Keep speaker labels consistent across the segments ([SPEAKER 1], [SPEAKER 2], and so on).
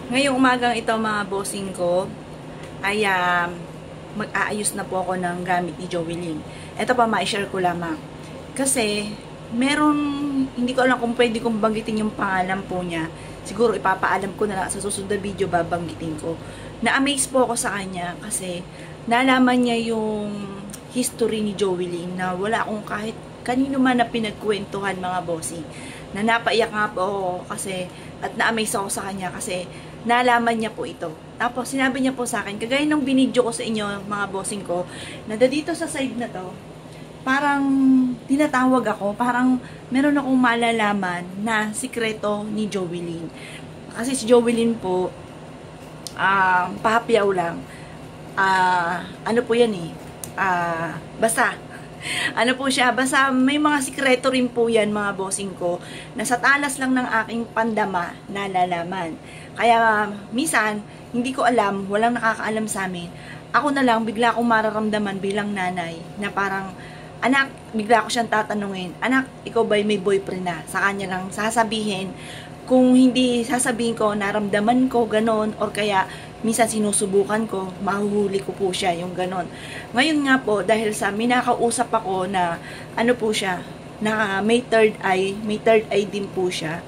[SPEAKER 1] Ngayong umagang ito mga bossing ko ay mag-aayos na po ako ng gamit ni Joelyn. Ito pa, ma-share ko lamang. Kasi, meron, hindi ko alam kung pwede kong banggitin yung pangalan po niya. Siguro ipapaalam ko na lang sa susunod na video, babanggitin ko. Na-amaze po ako sa kanya kasi nalaman niya yung history ni Joelyn na wala akong kahit kanino man na pinagkwentuhan mga bossing. Na napaiyak nga po ako kasi at na-amaze ako sa kanya kasi nalaman niya po ito. Tapos sinabi niya po sa akin, kagaya ng binidyo ko sa inyo mga bossing ko, na dito sa side na to, parang tinatawag ako, parang meron akong malalaman na sikreto ni Joelyn. Kasi si Joelyn po, pahapyaw lang. Ano po yan eh, basta ano po siya, basta may mga sikreto rin po yan mga bossing ko, na sa talas lang ng aking pandama nalalaman. Kaya minsan, hindi ko alam, walang nakakaalam sa amin. Ako na lang, bigla akong mararamdaman bilang nanay, na parang, anak, bigla ko siyang tatanungin, anak, ikaw ba'y may boyfriend na? Sa kanya lang sasabihin, kung hindi sasabihin ko, naramdaman ko, ganon, or kaya, minsan sinusubukan ko, mahuhuli ko po siya, yung ganon. Ngayon nga po, dahil sa minakausap ako na, ano po siya, na may third eye din po siya.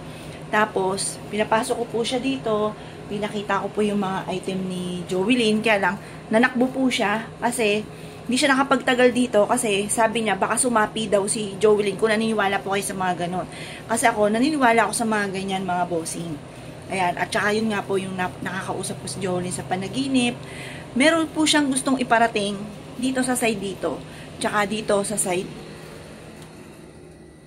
[SPEAKER 1] Tapos, pinapasok ko po siya dito, pinakita ko po yung mga item ni Joelyn, kaya lang, nanakbo po siya, kasi, hindi siya nakapagtagal dito kasi sabi niya baka sumapi daw si Joelyn kung naniniwala po kayo sa mga ganon. Kasi ako, naniniwala ako sa mga ganyan mga bossing. Ayan, at saka yun nga po yung nakakausap ko si Joelyn sa panaginip. Meron po siyang gustong iparating dito sa side dito. Tsaka dito sa side.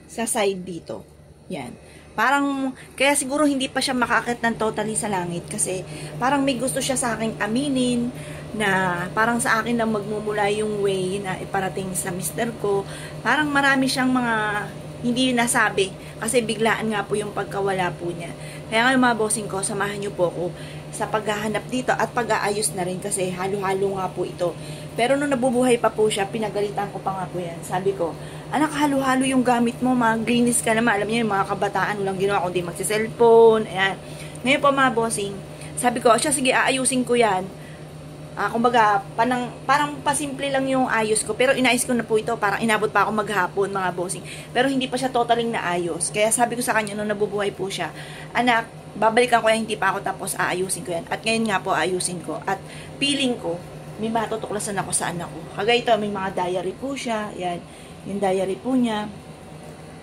[SPEAKER 1] Sa side dito. Yan. Parang, kaya siguro hindi pa siya makakit ng totally sa langit kasi parang may gusto siya sa aking aminin na parang sa akin lang magmumula yung way na iparating sa mister ko. Parang marami siyang mga hindi nasabi kasi biglaan nga po yung pagkawala po niya. Kaya ngayon mga bossing ko, samahan niyo po ako sa paghahanap dito at pag-aayos na rin kasi halo-halo nga po ito. Pero nung nabubuhay pa po siya, pinagalitan ko pa nga po yan. Sabi ko, anak, halo-halo yung gamit mo, mag-greenies ka naman. Alam niyo yung mga kabataan, walang ginawa kundi magsi-cellphone. Ayan. Ngayon po mga bossing, sabi ko, siya sige, aayusin ko yan. Kumbaga, parang pasimple lang yung ayos ko. Pero inayos ko na po ito. Parang inabot pa ako maghapon, mga bossing. Pero hindi pa siya totaling naayos. Kaya sabi ko sa kanya, nung nabubuhay po siya, anak, babalikan ko yan, hindi pa ako tapos aayusin ko yan. At ngayon nga po, aayusin ko. At feeling ko, may matutuklasan ako sa anak ko. Kagaya ito, may mga diary po siya. Yan, yung diary po niya.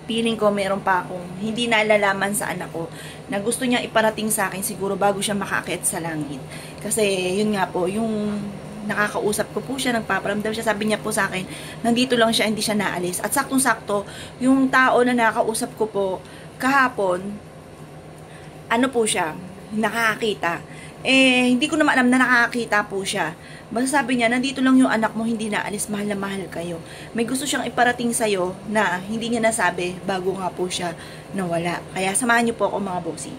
[SPEAKER 1] Feeling ko meron pa akong hindi nalalaman sa anak ko na gusto niya iparating sa akin siguro bago siya makakit sa langit. Kasi yun nga po, yung nakakausap ko po siya, nagpaparamdam siya, sabi niya po sa akin, nandito lang siya, hindi siya naalis. At saktong-sakto, yung tao na nakakausap ko po kahapon, ano po siya, nakakita. Hindi ko naman alam na nakakita po siya. Basta sabi niya, nandito lang yung anak mo, hindi naalis, mahal na mahal kayo. May gusto siyang iparating sa'yo na hindi niya nasabi bago nga po siya nawala. Kaya samahan niyo po ako mga bossing.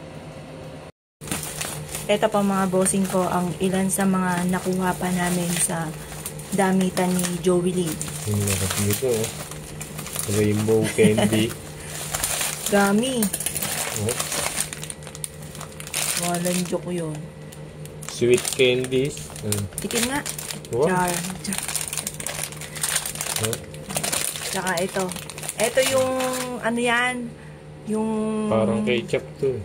[SPEAKER 1] Ito pa mga bossing ko, ang ilan sa mga nakuha pa namin sa damitan ni Joelyn.
[SPEAKER 2] Yung lakas nito, rainbow candy.
[SPEAKER 1] Gami.
[SPEAKER 2] Oh.
[SPEAKER 1] Walang joke yun.
[SPEAKER 2] Sweet candies.
[SPEAKER 1] Tikim nga.
[SPEAKER 2] Wow.
[SPEAKER 1] Char. Tsaka ito. Ito yung, ano yan, yung
[SPEAKER 2] parang ketchup to.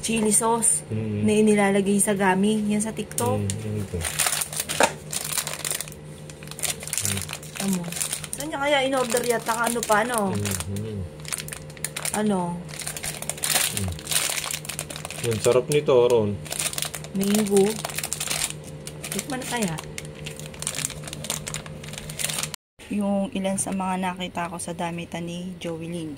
[SPEAKER 1] chili sauce na inilalagay sa gami. Yan sa TikTok.
[SPEAKER 2] Ito.
[SPEAKER 1] Ano? Saan niya kaya in-order yan? Taka ano pa, no? Ano?
[SPEAKER 2] Ang sarap nito, Ron.
[SPEAKER 1] Mango. Tikman na kaya. Yung ilan sa mga nakita ko sa damitan ni Joelyn.